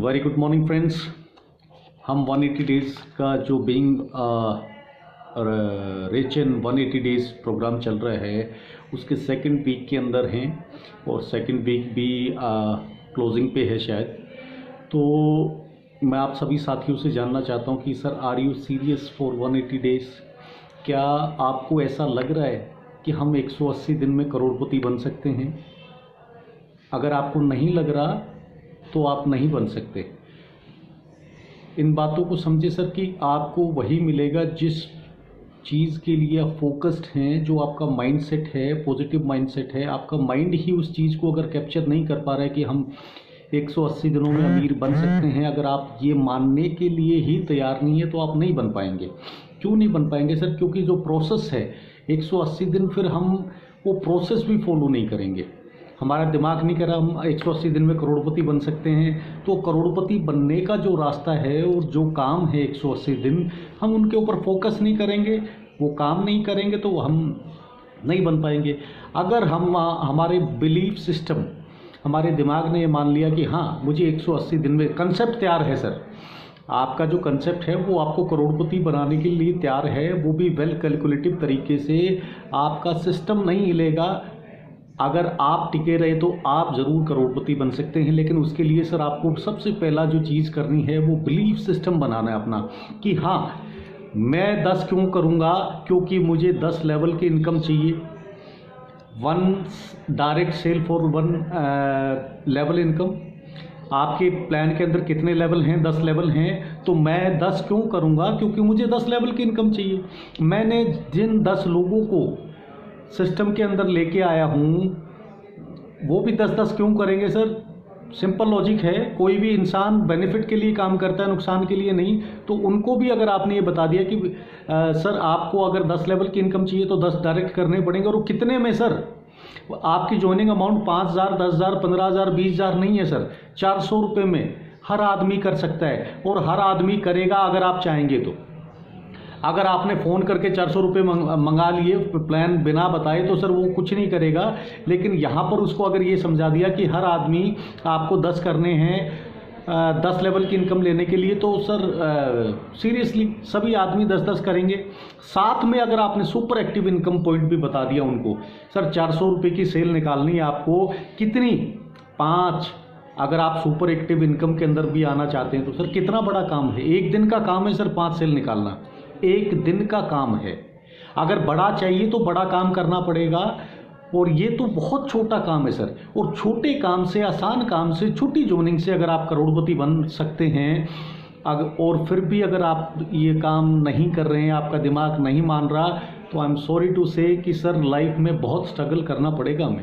Very good morning friends. हम 180 days का जो being rich in 180 days program चल रहा है उसके सेकंड वीक के अंदर हैं और सेकंड वीक भी क्लोजिंग पे है शायद। तो मैं आप सभी साथियों से जानना चाहता हूं कि sir are you serious for 180 days? क्या आपको ऐसा लग रहा है कि हम 180 दिन में करोड़पति बन सकते हैं? अगर आपको नहीं लग रहा तो आप नहीं बन सकते। इन बातों को समझे सर कि आपको वही मिलेगा जिस चीज़ के लिए आप फोकस्ड हैं, जो आपका माइंडसेट है, पॉजिटिव माइंडसेट है। आपका माइंड ही उस चीज़ को अगर कैप्चर नहीं कर पा रहा है कि हम 180 दिनों में अमीर बन सकते हैं, अगर आप ये मानने के लिए ही तैयार नहीं है तो आप नहीं बन पाएंगे। क्यों नहीं बन पाएंगे सर? क्योंकि जो प्रोसेस है 180 दिन, फिर हम वो प्रोसेस भी फॉलो नहीं करेंगे। हमारा दिमाग नहीं कर रहा हम 180 दिन में करोड़पति बन सकते हैं, तो करोड़पति बनने का जो रास्ता है और जो काम है 180 दिन, हम उनके ऊपर फोकस नहीं करेंगे, वो काम नहीं करेंगे तो हम नहीं बन पाएंगे। अगर हम हमारे बिलीफ सिस्टम, हमारे दिमाग ने ये मान लिया कि हाँ मुझे 180 दिन में, कंसेप्ट तैयार है सर, आपका जो कंसेप्ट है वो आपको करोड़पति बनाने के लिए तैयार है, वो भी वेल कैलकुलेटिव तरीके से। आपका सिस्टम नहीं हिलेगा। अगर आप टिके रहे तो आप ज़रूर करोड़पति बन सकते हैं, लेकिन उसके लिए सर आपको सबसे पहला जो चीज़ करनी है वो बिलीफ सिस्टम बनाना है अपना कि हाँ मैं 10 क्यों करूँगा, क्योंकि मुझे 10 लेवल की इनकम चाहिए। 1 direct sale for 1 level income. आपके प्लान के अंदर कितने लेवल हैं? 10 लेवल हैं। तो मैं 10 क्यों करूँगा? क्योंकि मुझे 10 लेवल की इनकम चाहिए। मैंने जिन 10 लोगों को सिस्टम के अंदर लेके आया हूँ वो भी 10-10 क्यों करेंगे सर? सिंपल लॉजिक है। कोई भी इंसान बेनिफिट के लिए काम करता है, नुकसान के लिए नहीं। तो उनको भी अगर आपने ये बता दिया कि सर आपको अगर 10 लेवल की इनकम चाहिए तो 10 डायरेक्ट करने पड़ेंगे, और कितने में सर? आपकी ज्वाइनिंग अमाउंट 5,000, 10,000, 15,000, 20,000 नहीं है सर, 400 रुपये में हर आदमी कर सकता है, और हर आदमी करेगा अगर आप चाहेंगे तो। अगर आपने फ़ोन करके 400 रुपये मंगा लिए प्लान बिना बताए तो सर वो कुछ नहीं करेगा। लेकिन यहाँ पर उसको अगर ये समझा दिया कि हर आदमी आपको 10 करने हैं 10 लेवल की इनकम लेने के लिए, तो सर सीरियसली सभी आदमी 10-10 करेंगे। साथ में अगर आपने सुपर एक्टिव इनकम पॉइंट भी बता दिया उनको, सर 400 रुपये की सेल निकालनी है आपको, कितनी? 5। अगर आप सुपर एक्टिव इनकम के अंदर भी आना चाहते हैं तो सर कितना बड़ा काम है, एक दिन का काम है सर 5 सेल निकालना, एक दिन का काम है। अगर बड़ा चाहिए तो बड़ा काम करना पड़ेगा, और ये तो बहुत छोटा काम है सर। और छोटे काम से, आसान काम से, छोटी जोनिंग से अगर आप करोड़पति बन सकते हैं, और फिर भी अगर आप ये काम नहीं कर रहे हैं, आपका दिमाग नहीं मान रहा, तो आई एम सॉरी टू से कि सर लाइफ में बहुत स्ट्रगल करना पड़ेगा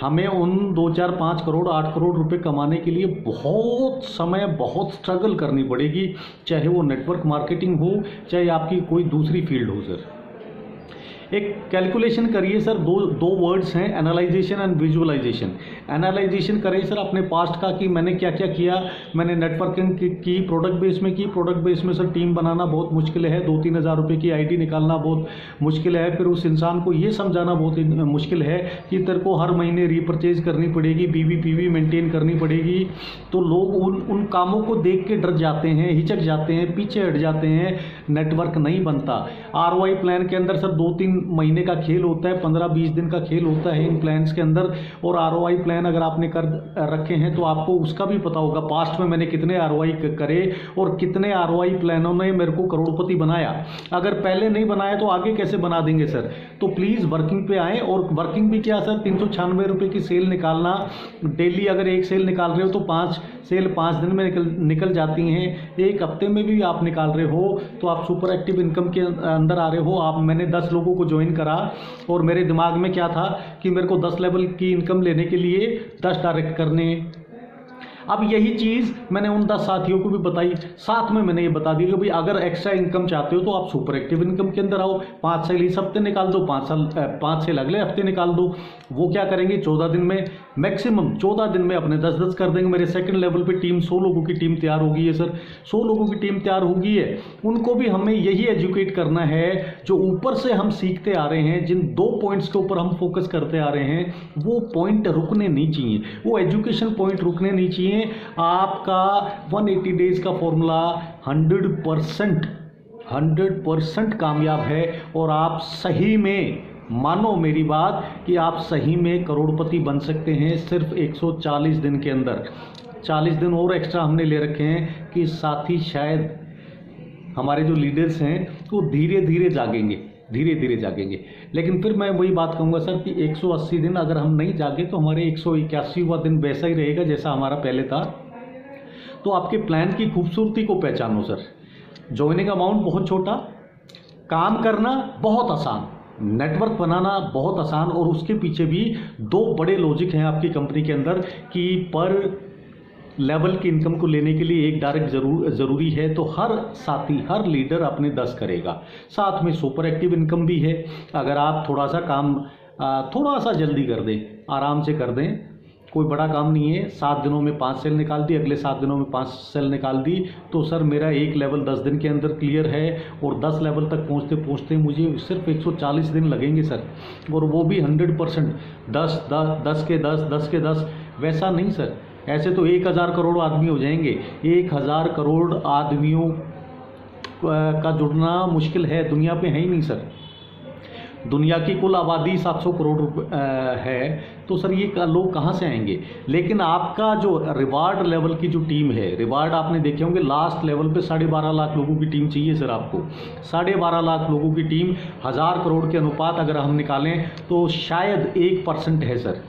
हमें उन 2, 4, 5 करोड़, 8 करोड़ रुपए कमाने के लिए बहुत समय, बहुत स्ट्रगल करनी पड़ेगी, चाहे वो नेटवर्क मार्केटिंग हो, चाहे आपकी कोई दूसरी फील्ड हो सर। एक कैलकुलेशन करिए सर, दो वर्ड्स हैं, एनालाइजेशन एंड विजुअलाइजेशन। एनालाइजेशन करिए सर अपने पास्ट का कि मैंने क्या क्या किया। मैंने नेटवर्किंग की, प्रोडक्ट बेस में की। प्रोडक्ट बेस में सर टीम बनाना बहुत मुश्किल है, 2-3 हज़ार रुपये की आईडी निकालना बहुत मुश्किल है। फिर उस इंसान को ये समझाना बहुत मुश्किल है कि तेरे को हर महीने रीपरचेज करनी पड़ेगी, BV मेंटेन करनी पड़ेगी। तो लोग उन कामों को देख के डर जाते हैं, हिचक जाते हैं, पीछे हट जाते हैं, नेटवर्क नहीं बनता। ROI प्लान के अंदर सर 2-3 महीने का खेल होता है, 15-20 दिन का खेल होता है इन प्लान्स के अंदर। और ROI प्लान अगर आपने कर रखे हैं तो आपको उसका भी पता होगा पास्ट में मैंने कितने ROI करे और कितने ROI प्लानों ने मेरे को करोड़पति बनाया। अगर पहले नहीं बनाया तो आगे कैसे बना देंगे सर? तो प्लीज़ वर्किंग पे आएँ। और वर्किंग भी क्या सर, 396 रुपये की सेल निकालना डेली। अगर एक सेल निकाल रहे हो तो 5 सेल 5 दिन में निकल जाती हैं। एक हफ्ते में भी आप निकाल रहे हो तो आप सुपर एक्टिव इनकम के अंदर आ रहे हो। मैंने 10 लोगों को ज्वाइन करा, और मेरे दिमाग में क्या था कि मेरे को 10 लेवल की इनकम लेने के लिए 10 डायरेक्ट करने। अब यही चीज़ मैंने उन 10 साथियों को भी बताई। साथ में मैंने ये बता दिया कि भाई अगर एक्स्ट्रा इनकम चाहते हो तो आप सुपर एक्टिव इनकम के अंदर आओ। 5 सेल इस हफ्ते निकाल दो, 5 सेल अगले हफ्ते निकाल दो। वो क्या करेंगे, 14 दिन में मैक्सिमम 14 दिन में अपने 10-10 कर देंगे। मेरे सेकंड लेवल पे टीम 100 लोगों की टीम तैयार होगी है सर, 100 लोगों की टीम तैयार होगी है। उनको भी हमें यही एजुकेट करना है जो ऊपर से हम सीखते आ रहे हैं, जिन 2 पॉइंट्स के ऊपर हम फोकस करते आ रहे हैं, वो पॉइंट रुकने नहीं चाहिए, वो एजुकेशन पॉइंट रुकने नहीं चाहिए। आपका 180 डेज का फॉर्मूला 100% कामयाब है और आप सही में, मानो मेरी बात, कि आप सही में करोड़पति बन सकते हैं सिर्फ 140 दिन के अंदर। 40 दिन और एक्स्ट्रा हमने ले रखे हैं कि साथी शायद हमारे जो लीडर्स हैं वो धीरे धीरे जागेंगे। लेकिन फिर मैं वही बात कहूँगा सर कि 180 दिन अगर हम नहीं जागे तो हमारे 181वां दिन वैसा ही रहेगा जैसा हमारा पहले था। तो आपके प्लान की खूबसूरती को पहचानो सर। ज्वाइनिंग अमाउंट बहुत छोटा, काम करना बहुत आसान, नेटवर्क बनाना बहुत आसान, और उसके पीछे भी 2 बड़े लॉजिक हैं आपकी कंपनी के अंदर कि पर लेवल की इनकम को लेने के लिए एक डायरेक्ट ज़रूरी है। तो हर साथी, हर लीडर अपने 10 करेगा। साथ में सुपर एक्टिव इनकम भी है। अगर आप थोड़ा सा काम थोड़ा सा जल्दी कर दें, आराम से कर दें, कोई बड़ा काम नहीं है, 7 दिनों में 5 सेल निकाल दी, अगले 7 दिनों में 5 सेल निकाल दी, तो सर मेरा एक लेवल 10 दिन के अंदर क्लियर है। और 10 लेवल तक पहुंचते पहुंचते मुझे सिर्फ 140 दिन लगेंगे सर, और वो भी 100%, 10 के 10 वैसा नहीं सर। ऐसे तो 1000 करोड़ आदमी हो जाएंगे। 1000 करोड़ आदमियों का जुड़ना मुश्किल है, दुनिया पे है ही नहीं सर। दुनिया की कुल आबादी 700 करोड़ है, तो सर ये लोग कहाँ से आएंगे। लेकिन आपका जो रिवार्ड लेवल की जो टीम है, रिवार्ड आपने देखे होंगे लास्ट लेवल पे 12.5 लाख लोगों की टीम चाहिए सर आपको। 12.5 लाख लोगों की टीम 1000 करोड़ के अनुपात अगर हम निकालें तो शायद 1% है सर।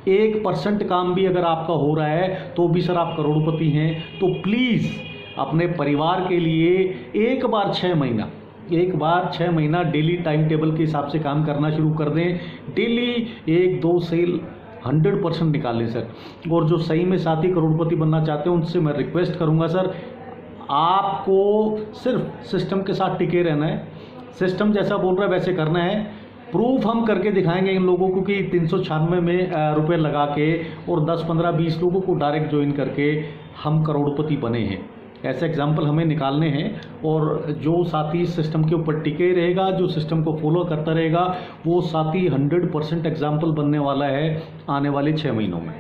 1% काम भी अगर आपका हो रहा है तो भी सर आप करोड़पति हैं। तो प्लीज़ अपने परिवार के लिए एक बार 6 महीना डेली टाइम टेबल के हिसाब से काम करना शुरू कर दें। डेली 1-2 सेल 100% निकालें सर। और जो सही में साथी करोड़पति बनना चाहते हैं उनसे मैं रिक्वेस्ट करूंगा सर, आपको सिर्फ सिस्टम के साथ टिके रहना है। सिस्टम जैसा बोल रहा है वैसे करना है। प्रूफ हम करके दिखाएंगे इन लोगों को कि 396 में रुपये लगा के और 10, 15, 20 लोगों को डायरेक्ट ज्वाइन करके हम करोड़पति बने हैं। ऐसे एग्जाम्पल हमें निकालने हैं। और जो साथी सिस्टम के ऊपर टिके रहेगा, जो सिस्टम को फॉलो करता रहेगा, वो साथी 100% एग्जाम्पल बनने वाला है आने वाले 6 महीनों में।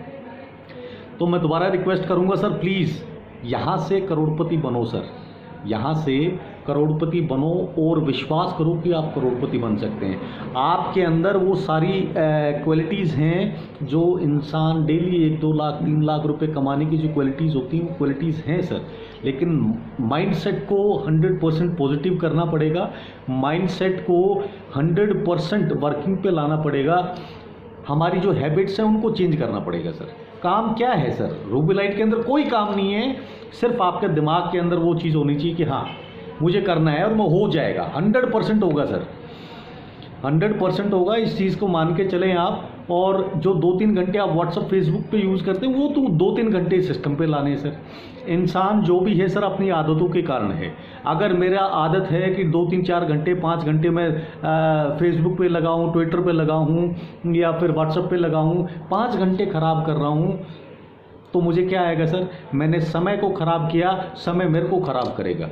तो मैं दोबारा रिक्वेस्ट करूंगा सर, प्लीज़ यहाँ से करोड़पति बनो सर, यहाँ से करोड़पति बनो और विश्वास करो कि आप करोड़पति बन सकते हैं। आपके अंदर वो सारी क्वालिटीज़ हैं जो इंसान डेली 1-2 लाख 3 लाख रुपए कमाने की जो क्वालिटीज़ होती हैं वो क्वालिटीज़ हैं सर। लेकिन माइंडसेट को 100% पॉजिटिव करना पड़ेगा, माइंडसेट को 100% वर्किंग पे लाना पड़ेगा। हमारी जो हैबिट्स हैं उनको चेंज करना पड़ेगा सर। काम क्या है सर, रूबी लाइट के अंदर कोई काम नहीं है, सिर्फ आपके दिमाग के अंदर वो चीज़ होनी चाहिए कि हाँ मुझे करना है और वो हो जाएगा। 100% होगा सर, 100% होगा। इस चीज़ को मान के चलें आप। और जो 2-3 घंटे आप व्हाट्सअप फेसबुक पे यूज़ करते हैं वो तो 2-3 घंटे सिस्टम पे लाने हैं सर। इंसान जो भी है सर अपनी आदतों के कारण है। अगर मेरा आदत है कि 2-3-4 घंटे 5 घंटे मैं फेसबुक पे लगाऊँ, ट्विटर पे लगाऊँ या फिर व्हाट्सअप पे लगाऊँ, 5 घंटे ख़राब कर रहा हूँ, तो मुझे क्या आएगा सर? मैंने समय को ख़राब किया, समय मेरे को ख़राब करेगा।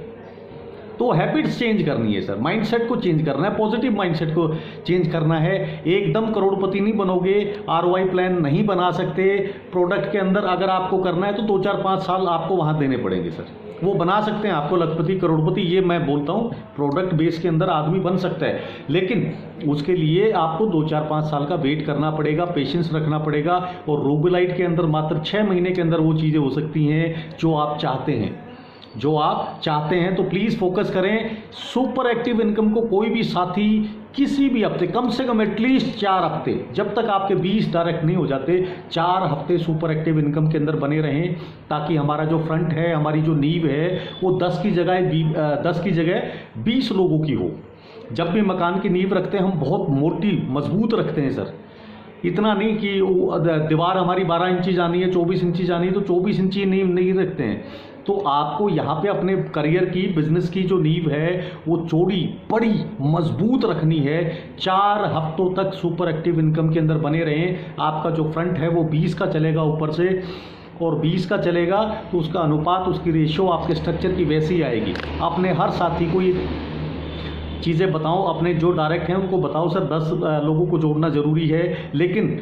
तो हैबिट्स चेंज करनी है सर, माइंडसेट को चेंज करना है, पॉजिटिव माइंडसेट को चेंज करना है। एकदम करोड़पति नहीं बनोगे, आरओआई प्लान नहीं बना सकते। प्रोडक्ट के अंदर अगर आपको करना है तो 2-4-5 साल आपको वहाँ देने पड़ेंगे सर। वो बना सकते हैं आपको लखपति करोड़पति, ये मैं बोलता हूँ। प्रोडक्ट बेस के अंदर आदमी बन सकता है, लेकिन उसके लिए आपको 2-4-5 साल का वेट करना पड़ेगा, पेशेंस रखना पड़ेगा। और रूबी लाइट के अंदर मात्र 6 महीने के अंदर वो चीज़ें हो सकती हैं जो आप चाहते हैं, जो आप चाहते हैं। तो प्लीज़ फोकस करें। सुपर एक्टिव इनकम को कोई भी साथी किसी भी हफ्ते, कम से कम एटलीस्ट 4 हफ्ते, जब तक आपके 20 डायरेक्ट नहीं हो जाते, 4 हफ्ते सुपर एक्टिव इनकम के अंदर बने रहें, ताकि हमारा जो फ्रंट है, हमारी जो नींव है, वो 10 की जगह 20 लोगों की हो। जब भी मकान की नींव रखते हैं हम बहुत मोटी मजबूत रखते हैं सर। इतना नहीं कि दीवार हमारी 12 इंची जानी है, 24 इंची जानी है तो 24 इंची नींव नहीं रखते हैं। तो आपको यहाँ पे अपने करियर की, बिजनेस की जो नींव है वो चौड़ी, बड़ी, मजबूत रखनी है। 4 हफ्तों तक सुपर एक्टिव इनकम के अंदर बने रहें। आपका जो फ्रंट है वो 20 का चलेगा ऊपर से, और 20 का चलेगा तो उसका अनुपात, उसकी रेशियो आपके स्ट्रक्चर की वैसी आएगी। अपने हर साथी को ये चीज़ें बताओ, अपने जो डायरेक्ट हैं उनको बताओ सर 10 लोगों को जोड़ना ज़रूरी है, लेकिन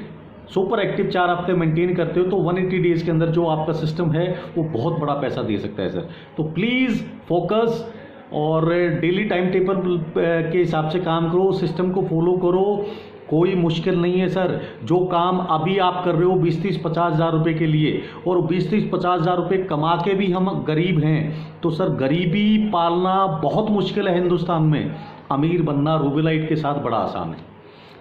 सुपर एक्टिव 4 हफ्ते मेंटेन करते हो तो 180 डेज़ के अंदर जो आपका सिस्टम है वो बहुत बड़ा पैसा दे सकता है सर। तो प्लीज़ फोकस और डेली टाइम टेबल के हिसाब से काम करो, सिस्टम को फॉलो करो। कोई मुश्किल नहीं है सर। जो काम अभी आप कर रहे हो 20-30-50 हज़ार रुपये के लिए, और 20-30-50 हज़ार रुपये कमा के भी हम गरीब हैं, तो सर गरीबी पालना बहुत मुश्किल है हिंदुस्तान में। अमीर बनना रूबेलाइट के साथ बड़ा आसान है,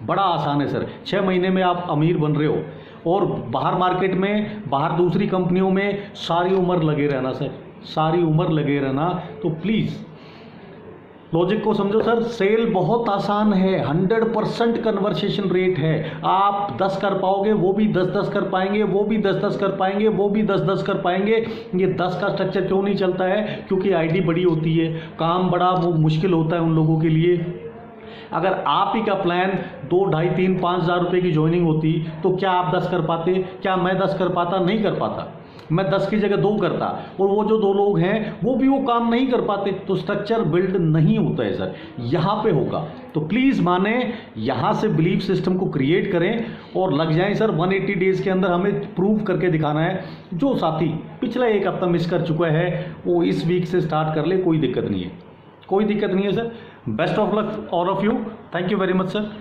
बड़ा आसान है सर। 6 महीने में आप अमीर बन रहे हो। और बाहर मार्केट में, बाहर दूसरी कंपनियों में सारी उम्र लगे रहना सर, सारी उम्र लगे रहना। तो प्लीज़ लॉजिक को समझो सर। सेल बहुत आसान है, 100% कन्वर्सेशन रेट है। आप 10 कर पाओगे, वो भी 10-10 कर पाएंगे, वो भी 10-10 कर पाएंगे, वो भी 10-10 कर पाएंगे। ये 10 का स्ट्रक्चर क्यों नहीं चलता है? क्योंकि आईडी बड़ी होती है, काम बड़ा मुश्किल होता है उन लोगों के लिए। अगर आप ही का प्लान 2, 2.5, 3, 5 हज़ार रुपये की ज्वाइनिंग होती तो क्या आप 10 कर पाते? क्या मैं 10 कर पाता? नहीं कर पाता। मैं 10 की जगह 2 करता, और वो जो 2 लोग हैं वो भी वो काम नहीं कर पाते। तो स्ट्रक्चर बिल्ड नहीं होता है सर, यहाँ पे होगा। तो प्लीज़ माने, यहाँ से बिलीफ सिस्टम को क्रिएट करें और लग जाएं सर। 180 डेज़ के अंदर हमें प्रूव करके दिखाना है। जो साथी पिछला 1 हफ्ता मिस कर चुका है वो इस वीक से स्टार्ट कर ले, कोई दिक्कत नहीं है, कोई दिक्कत नहीं है sir. Best of luck all of you. Thank you very much sir.